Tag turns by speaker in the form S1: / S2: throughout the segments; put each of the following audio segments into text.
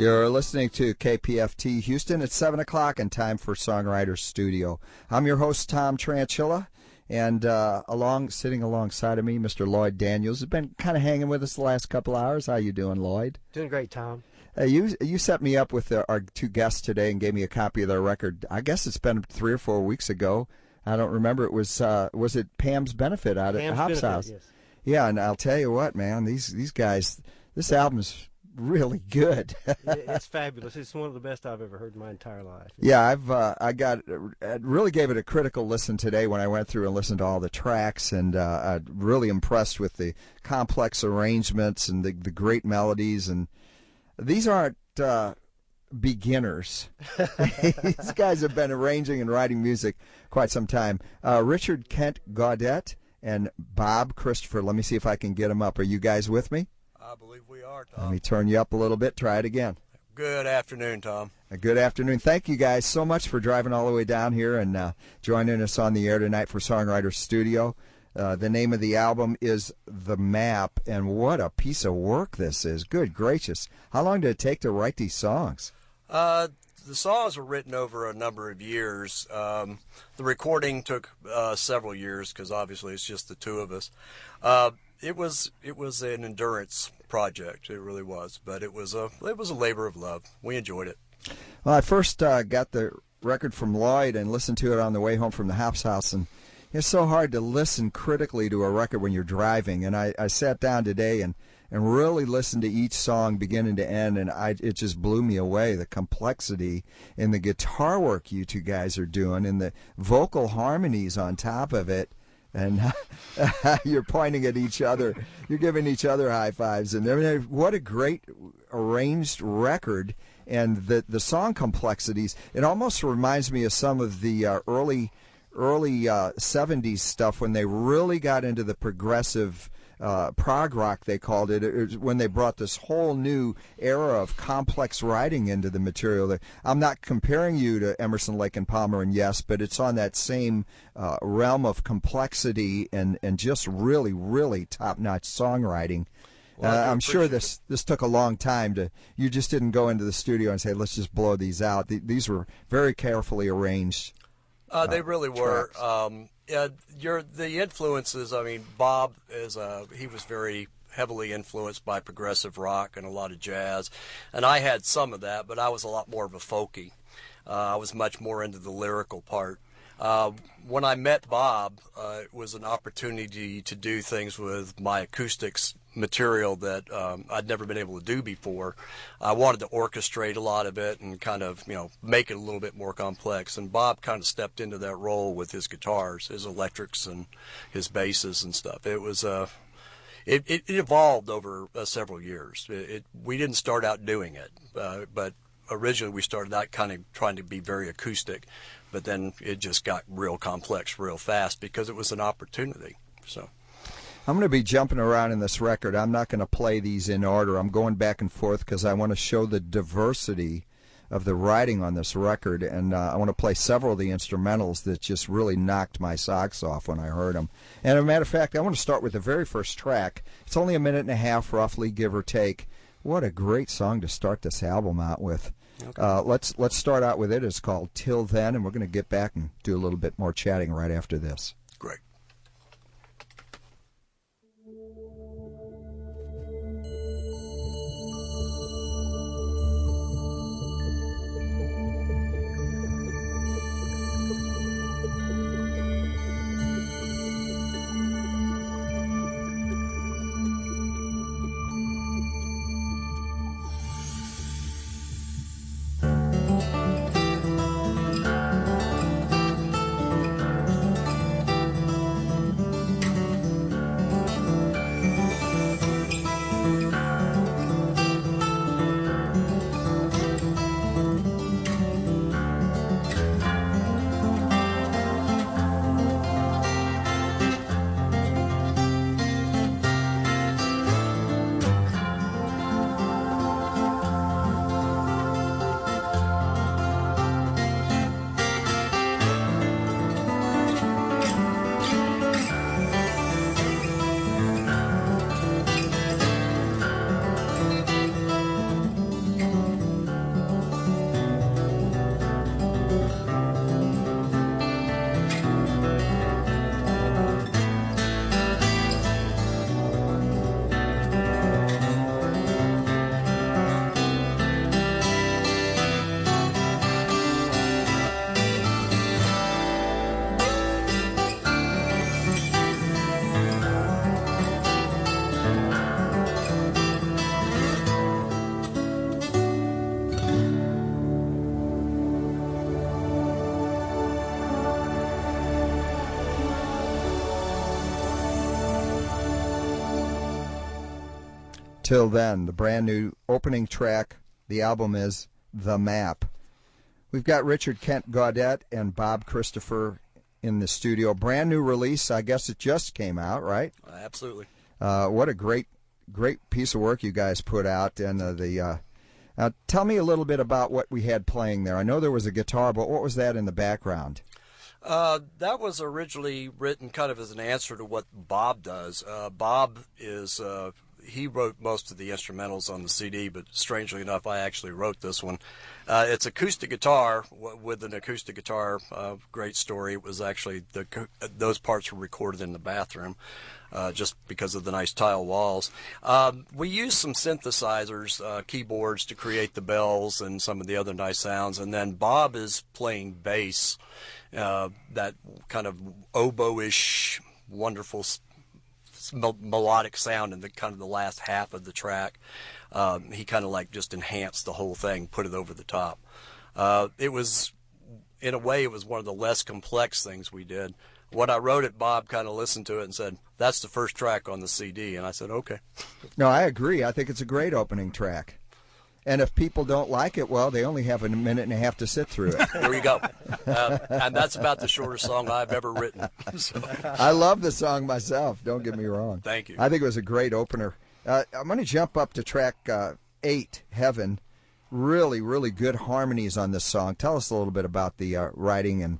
S1: You're listening to KPFT Houston. It's 7 o'clock and time for Songwriters Studio. I'm your host, Tom Tranchilla, and sitting alongside of me, Mr. Lloyd Daniels, has been kind of hanging with us the last couple hours. How you doing, Lloyd?
S2: Doing great, Tom.
S1: You set me up with our two guests today and gave me a copy of their record. I guess it's been 3 or 4 weeks ago. I don't remember. It was it Pam's Benefit out at Hop's house?
S2: Yes.
S1: Yeah, and I'll tell you what, man, these guys, this album's really good.
S2: It's fabulous. It's one of the best I've ever heard in my entire life.
S1: Yeah, I really gave it a critical listen today when I went through and listened to all the tracks, and I'm really impressed with the complex arrangements and the great melodies. And these aren't beginners. These guys have been arranging and writing music quite some time. Richard Kent Gaudette and Bob Christopher. Let me see if I can get them up. Are you guys with me?
S3: I believe we are, Tom.
S1: Let me turn you up a little bit. Try it again.
S3: Good afternoon, Tom.
S1: Good afternoon. Thank you guys so much for driving all the way down here and joining us on the air tonight for Songwriters Studio. The name of the album is The Map, and what a piece of work this is. Good gracious. How long did it take to write these songs?
S3: The songs were written over a number of years. The recording took several years because obviously it's just the two of us. It was an endurance project. It really was, but it was a labor of love. We enjoyed it.
S1: Well, I first got the record from Lloyd and listened to it on the way home from the Hop's house, and it's so hard to listen critically to a record when you're driving. And I sat down today and really listened to each song beginning to end, and it just blew me away. The complexity in the guitar work you two guys are doing, and the vocal harmonies on top of it. And you're pointing at each other. You're giving each other high fives. And what a great arranged record. And the song complexities, it almost reminds me of some of the early 70s stuff when they really got into the progressive prog rock, they called it. It was when they brought this whole new era of complex writing into the material. I'm not comparing you to Emerson, Lake and Palmer, and yes, but it's on that same realm of complexity and just really, really top-notch songwriting. Well, I'm sure this took a long time you just didn't go into the studio and say, let's just blow these out. These were very carefully arranged.
S3: They really were. The influences. I mean, Bob he was very heavily influenced by progressive rock and a lot of jazz, and I had some of that, but I was a lot more of a folky. I was much more into the lyrical part. When I met Bob, it was an opportunity to do things with my acoustics material that I'd never been able to do before. I wanted to orchestrate a lot of it and kind of, make it a little bit more complex. And Bob kind of stepped into that role with his guitars, his electrics, and his basses and stuff. It was it evolved over several years. We didn't start out doing it, but originally we started out kind of trying to be very acoustic, but then it just got real complex real fast because it was an opportunity. So
S1: I'm going to be jumping around in this record. I'm not going to play these in order. I'm going back and forth because I want to show the diversity of the writing on this record, and I want to play several of the instrumentals that just really knocked my socks off when I heard them. And as a matter of fact, I want to start with the very first track. It's only a minute and a half, roughly, give or take. What a great song to start this album out with. Okay. Let's start out with it. It's called Till Then, and we're going to get back and do a little bit more chatting right after this.
S3: Great.
S1: Till Then, the brand new opening track. The album is The Map. We've got Richard Kent Gaudette and Bob Christopher in the studio. Brand new release. I guess it just came out, right?
S3: Absolutely.
S1: What a great piece of work you guys put out. And tell me a little bit about what we had playing there. I know there was a guitar, but what was that in the background?
S3: That was originally written kind of as an answer to what Bob does. Bob is... he wrote most of the instrumentals on the CD, but strangely enough, I actually wrote this one. It's acoustic guitar with an acoustic guitar. Great story. It was actually those parts were recorded in the bathroom, just because of the nice tile walls. We used some synthesizers, keyboards to create the bells and some of the other nice sounds. And then Bob is playing bass, that kind of oboe-ish, wonderful melodic sound in the kind of the last half of the track. He kind of like just enhanced the whole thing, put it over the top. It was, in a way, it was one of the less complex things we did. When I wrote it, Bob kind of listened to it and said, "That's the first track on the CD." And I said, "Okay."
S1: No, I agree. I think it's a great opening track. And if people don't like it, well, they only have a minute and a half to sit through it.
S3: There you go. And that's about the shortest song I've ever written. So.
S1: I love the song myself. Don't get me wrong.
S3: Thank you.
S1: I think it was a great opener. I'm going to jump up to track 8, Heaven. Really, really good harmonies on this song. Tell us a little bit about the writing and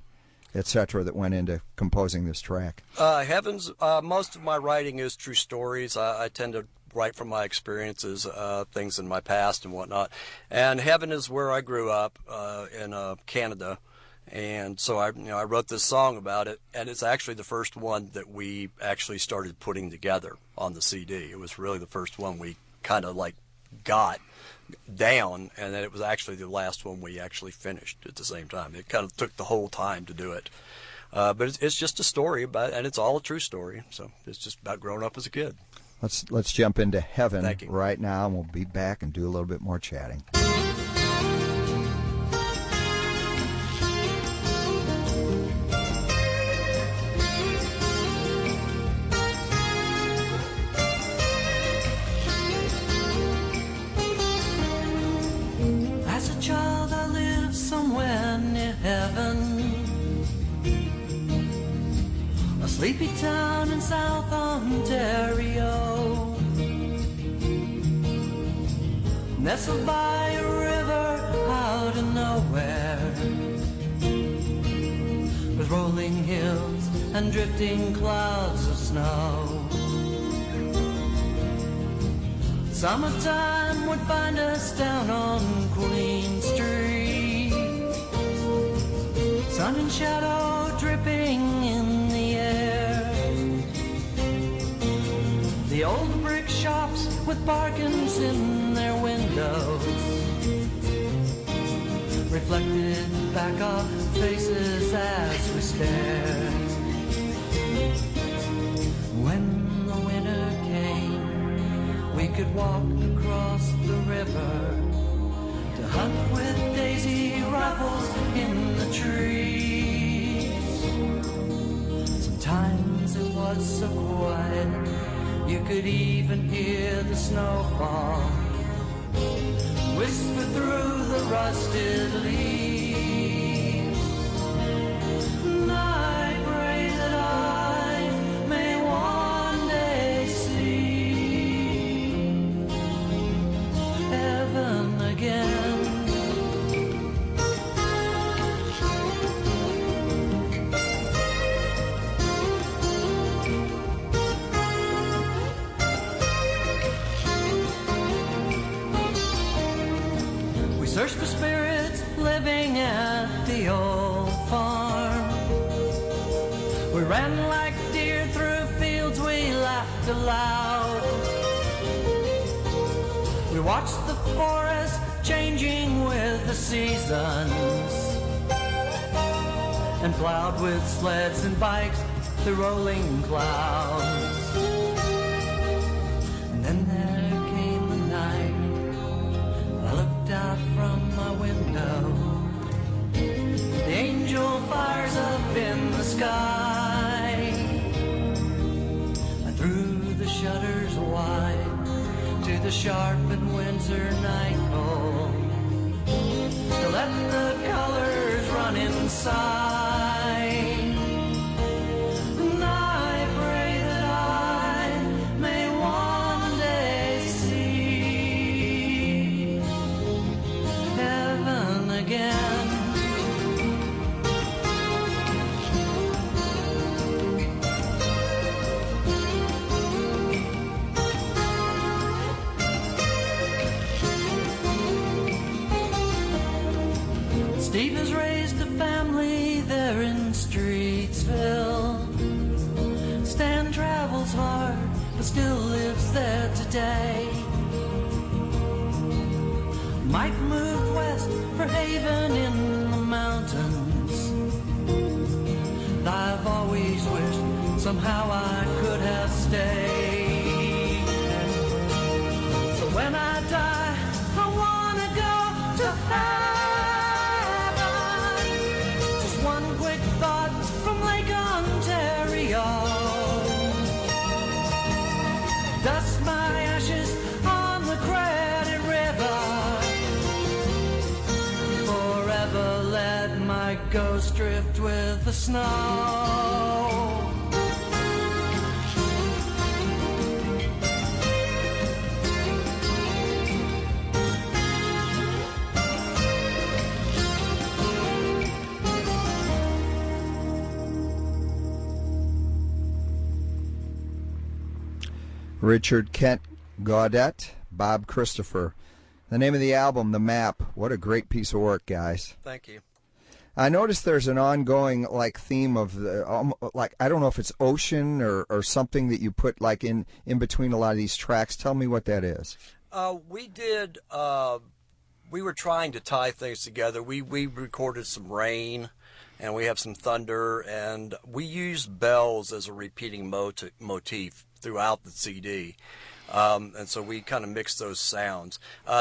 S1: etc. that went into composing this track.
S3: Heaven's, most of my writing is true stories. I tend to write from my experiences, things in my past and whatnot. And Heaven is where I grew up in Canada. And so I wrote this song about it, and it's actually the first one that we actually started putting together on the CD. It was really the first one we kind of like got down, and then it was actually the last one we actually finished at the same time. It kind of took the whole time to do it. But it's just a story about, and it's all a true story. So it's just about growing up as a kid.
S1: Let's jump into Heaven
S3: right
S1: now, and we'll be back and do a little bit more chatting.
S4: As a child, I lived somewhere near heaven, a sleepy town in South Ontario, nestled by a river out of nowhere, with rolling hills and drifting clouds of snow. Summertime would find us down on Queen Street, sun and shadow dripping in the air. The old brick shops with bargains in their windows reflected back our faces as we stared. When the winter came, we could walk across the river to hunt with daisy rifles in the trees. Sometimes it was so quiet you could even hear the snowfall whisper through the rusted leaves. And I pray that I may one day see heaven again. Search for spirits living at the old farm. We ran like deer through fields, we laughed aloud. We watched the forest changing with the seasons, and plowed with sleds and bikes the rolling clouds. And then there came the night. I looked out from my window, the angel fires up in the sky. I threw the shutters wide to the sharp and winter night cold. To let the colors run inside. And I pray that I may one day see heaven again. Steve has raised a family there in Streetsville. Stan travels hard, but still lives there today. Mike moved west for haven in the mountains. And I've always wished somehow I could have stayed. So when I die, I wanna go to heaven. Dust my ashes on the Credit River. Forever let my ghost drift with the snow.
S1: Richard Kent Gaudette, Bob Christopher. The name of the album, The Map. What a great piece of work, guys.
S3: Thank you.
S1: I noticed there's an ongoing theme of the I don't know if it's ocean or something that you put in between a lot of these tracks. Tell me what that is.
S3: We did. We were trying to tie things together. We recorded some rain, and we have some thunder, and we used bells as a repeating motif throughout the CD. And so we kind of mixed those sounds.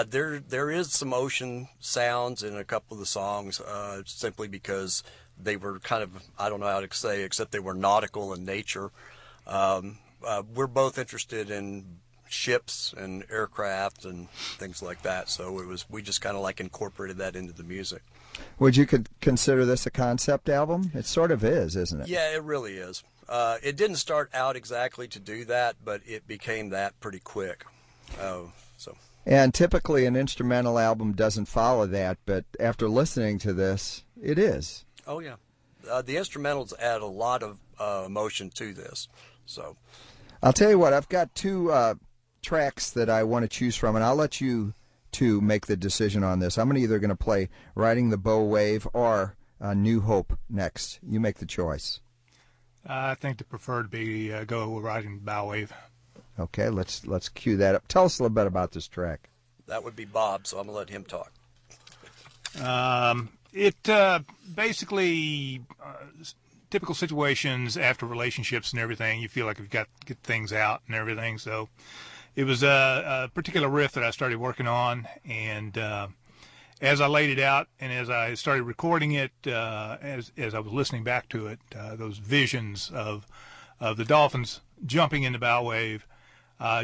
S3: There is some ocean sounds in a couple of the songs, simply because they were kind of, I don't know how to say, except they were nautical in nature. We're both interested in ships and aircraft and things like that, so we just kind of incorporated that into the music.
S1: Would you consider this a concept album? It sort of is, isn't it?
S3: Yeah, it really is. It didn't start out exactly to do that, but it became that pretty quick.
S1: And typically an instrumental album doesn't follow that, but after listening to this, it is.
S3: Oh, yeah. The instrumentals add a lot of emotion to this. So,
S1: I'll tell you what, I've got two tracks that I want to choose from, and I'll let you two make the decision on this. I'm either going to play Riding the Bow Wave or New Hope next. You make the choice.
S5: I think the preferred be go Riding the Bow Wave.
S1: Okay, let's cue that up. Tell us a little bit about this track.
S3: That would be Bob, so I'm going to let him talk.
S5: It basically typical situations after relationships and everything. You feel like you've got to get things out and everything. So it was a particular riff that I started working on, and as I laid it out and as I started recording it, as I was listening back to it, those visions of the dolphins jumping in the bow wave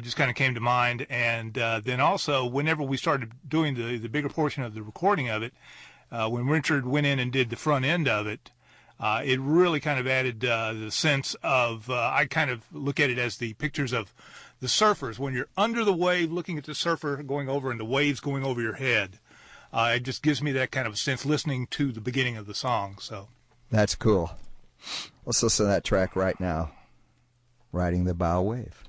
S5: just kind of came to mind. And then also, whenever we started doing the bigger portion of the recording of it, when Richard went in and did the front end of it, it really kind of added the sense of, I kind of look at it as the pictures of the surfers. When you're under the wave looking at the surfer going over and the waves going over your head, it just gives me that kind of sense listening to the beginning of the song. So
S1: that's cool. Let's listen to that track right now, Riding the Bow Wave.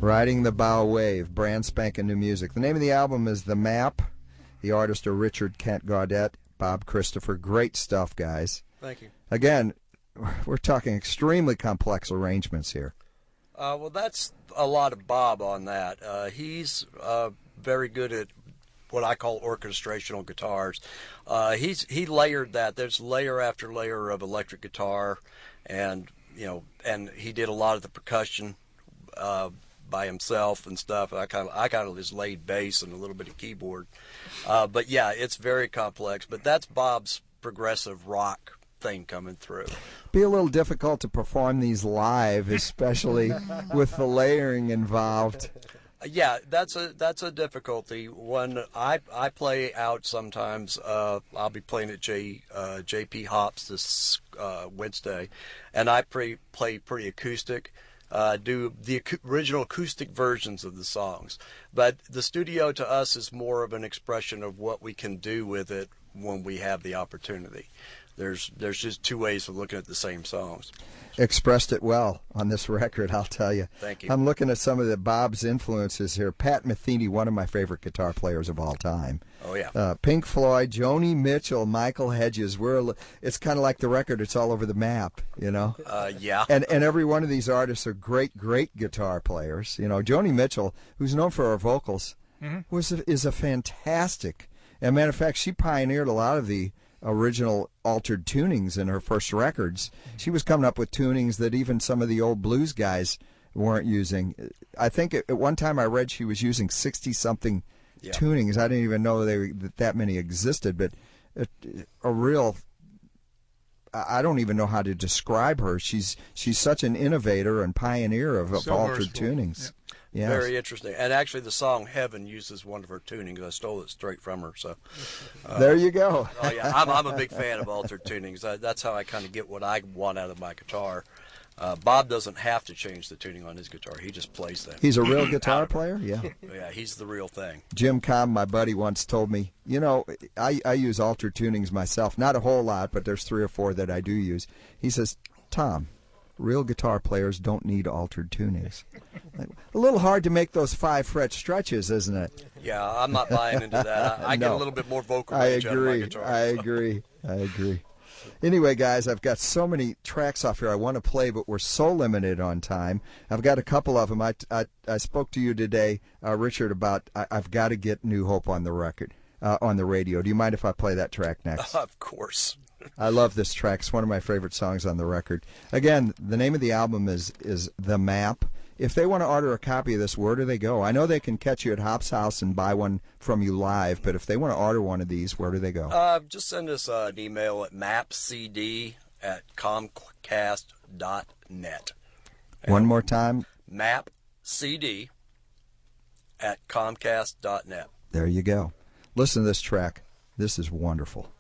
S1: Riding the Bow Wave, brand spanking new music. The name of the album is The Map. The artists are Richard Kent Gaudette, Bob Christopher. Great stuff, guys.
S3: Thank you.
S1: Again, we're talking extremely complex arrangements here.
S3: Well, that's a lot of Bob on that. He's very good at what I call orchestrational guitars. He layered that. There's layer after layer of electric guitar, and and he did a lot of the percussion by himself and stuff. I kind of just laid bass and a little bit of keyboard. But yeah, it's very complex. But that's Bob's progressive rock thing coming through.
S1: Be a little difficult to perform these live, especially with the layering involved.
S3: Yeah, that's a difficulty. When I play out sometimes, I'll be playing at JP Hops this Wednesday, and I play pretty acoustic. Do the original acoustic versions of the songs, but the studio to us is more of an expression of what we can do with it when we have the opportunity. There's just two ways of looking at the same songs.
S1: Expressed it well on this record, I'll tell you.
S3: Thank you.
S1: I'm looking at some of the Bob's influences here. Pat Metheny, one of my favorite guitar players of all time.
S3: Oh, yeah.
S1: Pink Floyd, Joni Mitchell, Michael Hedges. It's kind of like the record. It's all over the map,
S3: Yeah.
S1: And every one of these artists are great guitar players. Joni Mitchell, who's known for her vocals, is a fantastic. As a matter of fact, she pioneered a lot of the original altered tunings in her first records. She was coming up with tunings that even some of the old blues guys weren't using. I think at one time I read she was using 60-something tunings. I didn't even know that many existed, but I don't even know how to describe her. She's such an innovator and pioneer of altered tunings.
S5: Yeah.
S1: Yes.
S3: Very interesting. And actually, the song "Heaven" uses one of her tunings. I stole it straight from her. So
S1: there you go.
S3: Oh yeah, I'm a big fan of altered tunings. That's how I kind of get what I want out of my guitar. Bob doesn't have to change the tuning on his guitar. He just plays them.
S1: He's a real guitar player? Yeah.
S3: Yeah, he's the real thing.
S1: Jim Cobb, my buddy, once told me, I use altered tunings myself. Not a whole lot, but there's 3 or 4 that I do use. He says, Tom, real guitar players don't need altered tunings. A little hard to make those 5-fret stretches, isn't it?
S3: Yeah, I'm not buying into that. I get a little bit more vocal range out of my guitar.
S1: I agree. Anyway, guys, I've got so many tracks off here I want to play, but we're so limited on time. I've got a couple of them. I spoke to you today, Richard, about I've got to get New Hope on the record, on the radio. Do you mind if I play that track next?
S3: Of course.
S1: I love this track. It's one of my favorite songs on the record. Again, the name of the album is The Map. If they want to order a copy of this, where do they go? I know they can catch you at Hop's House and buy one from you live, but if they want to order one of these, where do they go?
S3: Just send us an email at mapcd@comcast.net.
S1: One more time.
S3: mapcd@comcast.net.
S1: There you go. Listen to this track. This is wonderful.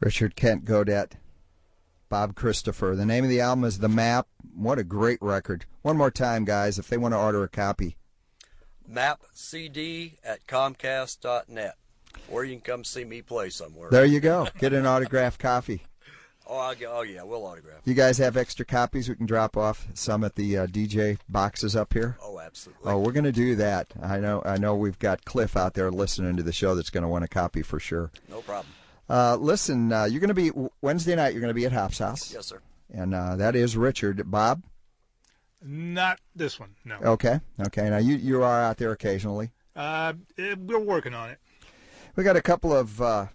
S1: Richard Kent Gaudette, Bob Christopher. The name of the album is The Map. What a great record. One more time, guys, if they want to order a copy.
S3: mapcd at comcast.net. Or you can come see me play somewhere.
S1: There you go. Get an autographed copy.
S3: Oh, yeah, we'll autograph.
S1: You guys have extra copies we can drop off some at the DJ boxes up here?
S3: Oh, absolutely.
S1: Oh, we're going to do that. I know we've got Cliff out there listening to the show that's going to want a copy for sure.
S3: No problem.
S1: Listen, you're going to be, Wednesday night, you're going to be at Hop's House.
S3: Yes, sir.
S1: And that is Richard. Bob?
S5: Not this one, no.
S1: Okay. Now, you are out there occasionally.
S5: We're working on it.
S1: We got a couple of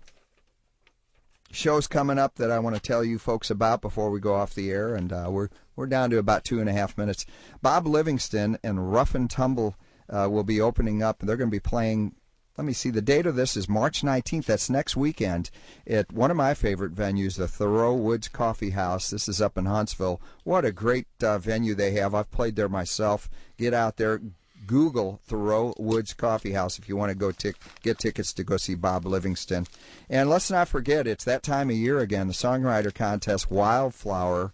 S1: shows coming up that I want to tell you folks about before we go off the air, and we're down to about 2.5 minutes. Bob Livingston and Rough and Tumble will be opening up, and they're going to be playing. Let me see. The date of this is March 19th. That's next weekend at one of my favorite venues, the Thoreau Woods Coffee House. This is up in Huntsville. What a great venue they have. I've played there myself. Get out there. Google Thoreau Woods Coffee House if you want to go get tickets to go see Bob Livingston. And let's not forget, it's that time of year again, the Songwriter Contest, Wildflower,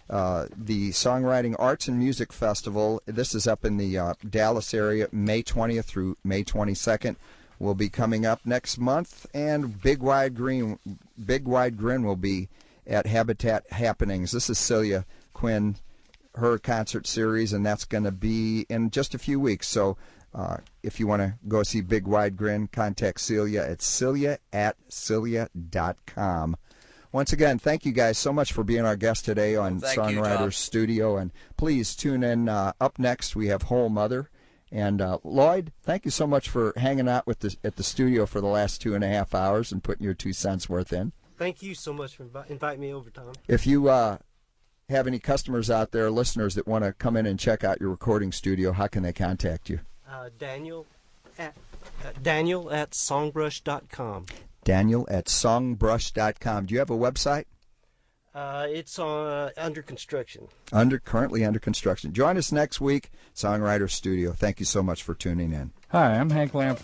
S1: the Songwriting Arts and Music Festival. This is up in the Dallas area, May 20th through May 22nd. Will be coming up next month, and Big Wide Grin will be at Habitat Happenings. This is Celia Quinn, her concert series, and that's going to be in just a few weeks. So if you want to go see Big Wide Grin, contact Celia at celia@celia.com. Once again, thank you guys so much for being our guest today on Songwriters Studio, and please tune in. Up next, we have Whole Mother. And Lloyd, thank you so much for hanging out at the studio for the last 2.5 hours and putting your 2 cents worth in.
S2: Thank you so much for inviting me over, Tom.
S1: If you have any customers out there, listeners that want to come in and check out your recording studio, how can they contact you?
S2: Daniel at songbrush.com.
S1: Daniel at songbrush.com. Do you have a website?
S2: It's under construction.
S1: Currently under construction. Join us next week, Songwriter Studio. Thank you so much for tuning in.
S6: Hi, I'm Hank Lamp.